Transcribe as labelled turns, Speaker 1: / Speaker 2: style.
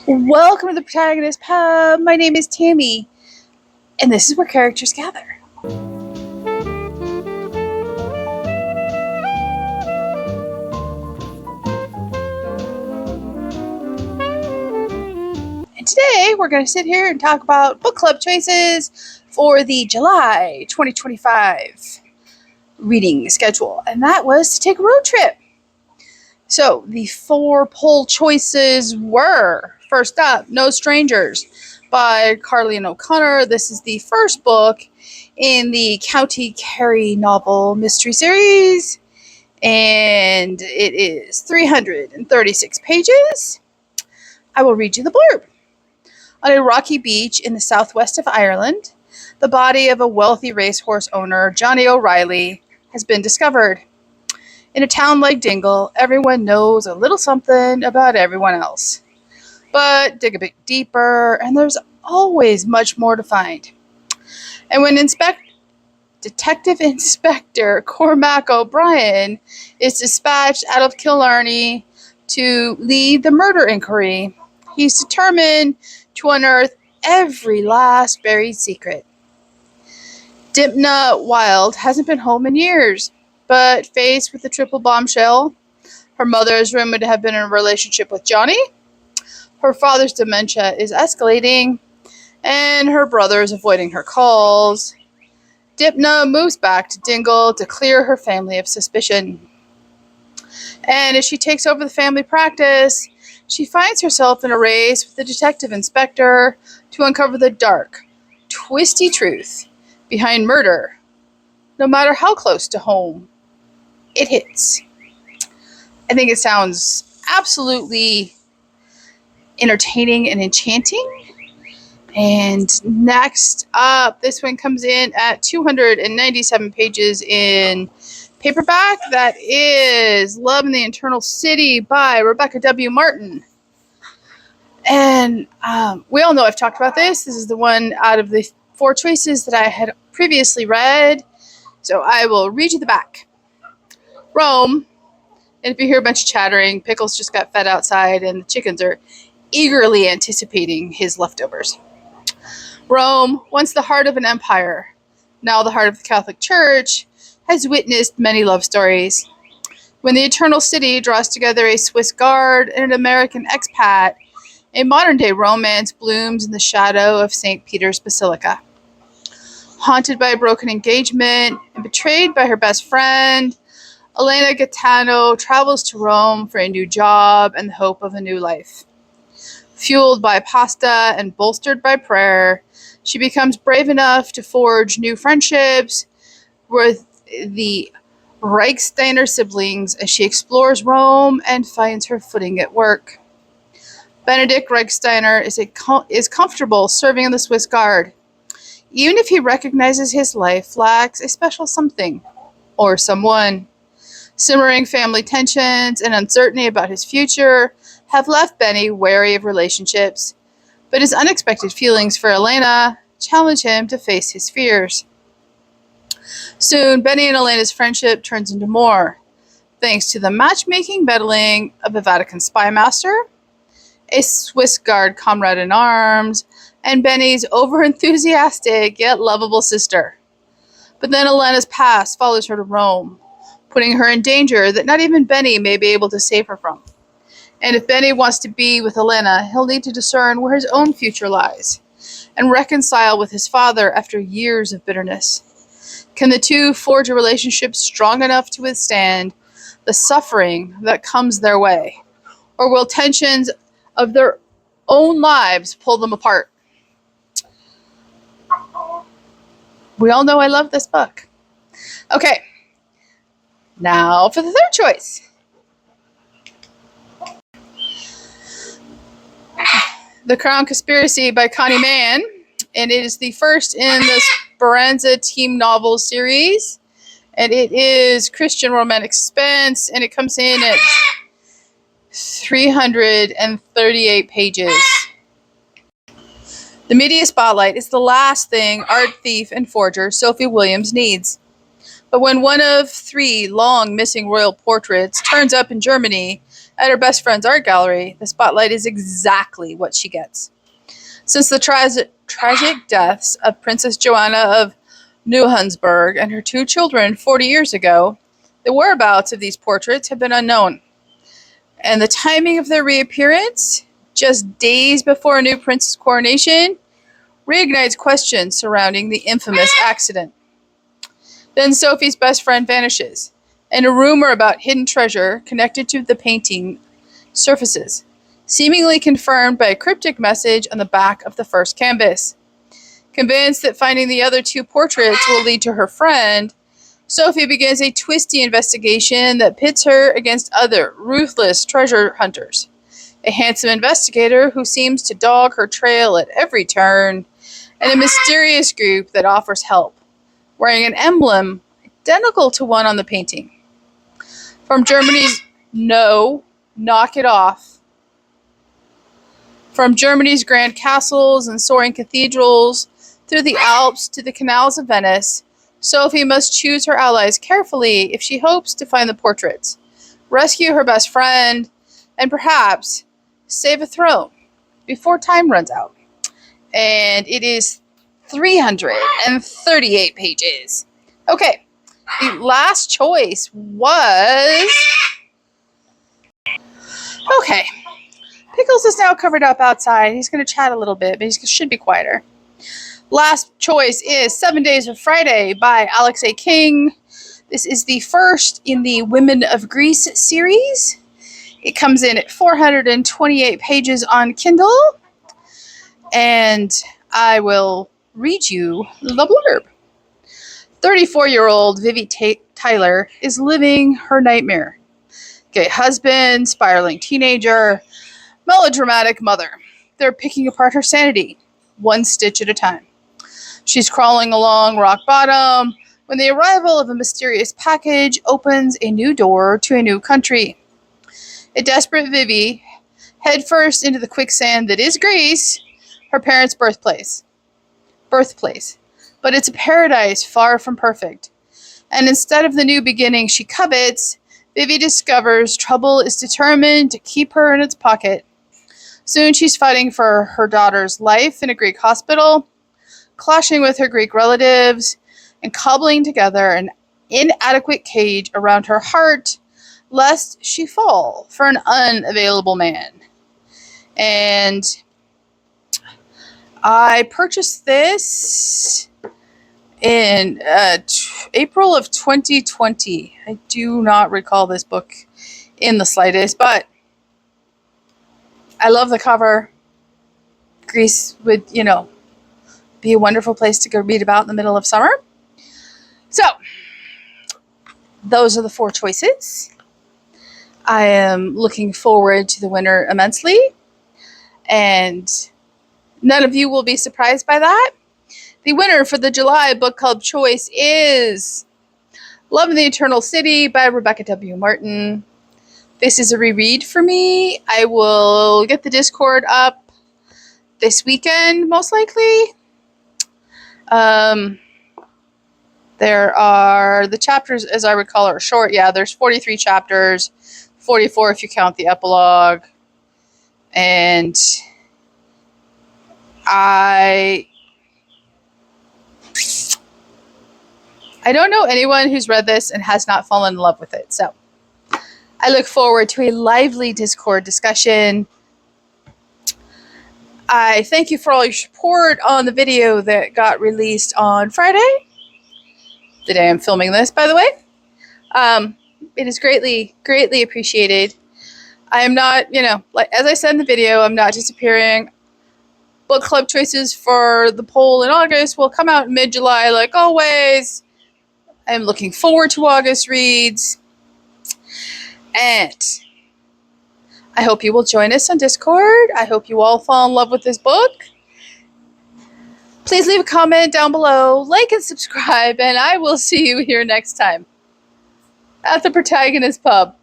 Speaker 1: Welcome to the Protagonist Pub. My name is Tammy, and this is where characters gather. And today we're going to sit here and talk about book club choices for the July 2025 reading schedule, and that was to take a road trip. So the 4 poll choices were, first up, No Strangers by Carleen O'Connor. This is the first book in the County Kerry novel mystery series, and it is 336 pages. I will read you the blurb. On a rocky beach in the southwest of Ireland, the body of a wealthy racehorse owner, Johnny O'Reilly, has been discovered. In a town like Dingle, everyone knows a little something about everyone else. But dig a bit deeper, and there's always much more to find. And when Detective Inspector Cormac O'Brien is dispatched out of Killarney to lead the murder inquiry, he's determined to unearth every last buried secret. Dipna Wilde hasn't been home in years, but faced with the triple bombshell, her mother is rumored to have been in a relationship with Johnny, her father's dementia is escalating, and her brother is avoiding her calls, Dipna moves back to Dingle to clear her family of suspicion. And as she takes over the family practice, she finds herself in a race with the detective inspector to uncover the dark, twisty truth behind murder, no matter how close to home it hits. I think it sounds absolutely entertaining and enchanting. And next up, this one comes in at 297 pages in paperback. That is Love in the Eternal City by Rebecca W. Martin. And we all know I've talked about this. This is the one out of the 4 choices that I had previously read. So I will read you the back. Rome. And if you hear a bunch of chattering, Pickles just got fed outside and the chickens are eagerly anticipating his leftovers. Rome, once the heart of an empire, now the heart of the Catholic Church, has witnessed many love stories. When the Eternal City draws together a Swiss guard and an American expat, a modern-day romance blooms in the shadow of St. Peter's Basilica. Haunted by a broken engagement and betrayed by her best friend, Elena Gaetano travels to Rome for a new job and the hope of a new life. Fueled by pasta and bolstered by prayer, she becomes brave enough to forge new friendships with the Reichsteiner siblings as she explores Rome and finds her footing at work. Benedict Reichsteiner is comfortable serving in the Swiss Guard, even if he recognizes his life lacks a special something or someone. Simmering family tensions and uncertainty about his future have left Benny wary of relationships, but his unexpected feelings for Elena challenge him to face his fears. Soon, Benny and Elena's friendship turns into more, thanks to the matchmaking meddling of a Vatican spy master, a Swiss Guard comrade-in-arms, and Benny's overenthusiastic yet lovable sister. But then Elena's past follows her to Rome, putting her in danger that not even Benny may be able to save her from. And if Benny wants to be with Elena, he'll need to discern where his own future lies and reconcile with his father after years of bitterness. Can the two forge a relationship strong enough to withstand the suffering that comes their way? Or will tensions of their own lives pull them apart? We all know I love this book. Okay, now for the third choice. The Crown Conspiracy by Connie Mann, and it is the first in the Speranza Team Novel series, and it is Christian romantic suspense, and it comes in at 338 pages. The media spotlight is the last thing art thief and forger Sophie Williams needs. But when one of 3 long missing royal portraits turns up in Germany At her best friend's art gallery, the spotlight is exactly what she gets. Since the tragic deaths of Princess Joanna of Neuhansburg and her 2 children 40 years ago, the whereabouts of these portraits have been unknown. And the timing of their reappearance, just days before a new prince's coronation, reignites questions surrounding the infamous accident. Then Sophie's best friend vanishes, and a rumor about hidden treasure connected to the painting surfaces, seemingly confirmed by a cryptic message on the back of the first canvas. Convinced that finding the other 2 portraits will lead to her friend, Sophie begins a twisty investigation that pits her against other ruthless treasure hunters. A handsome investigator who seems to dog her trail at every turn, and a mysterious group that offers help, wearing an emblem identical to one on the painting. From Germany's knock it off. From Germany's grand castles and soaring cathedrals, through the Alps to the canals of Venice, Sophie must choose her allies carefully if she hopes to find the portraits, rescue her best friend, and perhaps save a throne before time runs out. And it is 338 pages. Okay, the last choice was... Okay, Pickles is now covered up outside. He's going to chat a little bit, but he should be quieter. Last choice is 7 Days of Friday by Alex A. King. This is the first in the Women of Greece series. It comes in at 428 pages on Kindle. And I will read you the blurb. 34-year-old Vivi Tyler is living her nightmare. Gay husband, spiraling teenager, melodramatic mother. They're picking apart her sanity, one stitch at a time. She's crawling along rock bottom when the arrival of a mysterious package opens a new door to a new country. A desperate Vivi, headfirst into the quicksand that is Greece, her parents' birthplace. But it's a paradise far from perfect. And instead of the new beginning she covets, Vivi discovers trouble is determined to keep her in its pocket. Soon she's fighting for her daughter's life in a Greek hospital, clashing with her Greek relatives, and cobbling together an inadequate cage around her heart, lest she fall for an unavailable man. And I purchased this in April of 2020. I do not recall this book in the slightest, but I love the cover. Greece would, be a wonderful place to go read about in the middle of summer. So, those are the 4 choices. I am looking forward to the winner immensely, and none of you will be surprised by that. The winner for the July Book Club choice is Love in the Eternal City by Rebecca W. Martin. This is a reread for me. I will get the Discord up this weekend, most likely. There are, the chapters, as I recall, are short. Yeah, there's 43 chapters, 44 if you count the epilogue. And I don't know anyone who's read this and has not fallen in love with it. So I look forward to a lively Discord discussion. I thank you for all your support on the video that got released on Friday, the day I'm filming this, by the way. It is greatly, greatly appreciated. I am not, as I said in the video, I'm not disappearing. Book club choices for the poll in August will come out in mid-July, like always. I'm looking forward to August reads. And I hope you will join us on Discord. I hope you all fall in love with this book. Please leave a comment down below, like and subscribe, and I will see you here next time at the Protagonist Pub.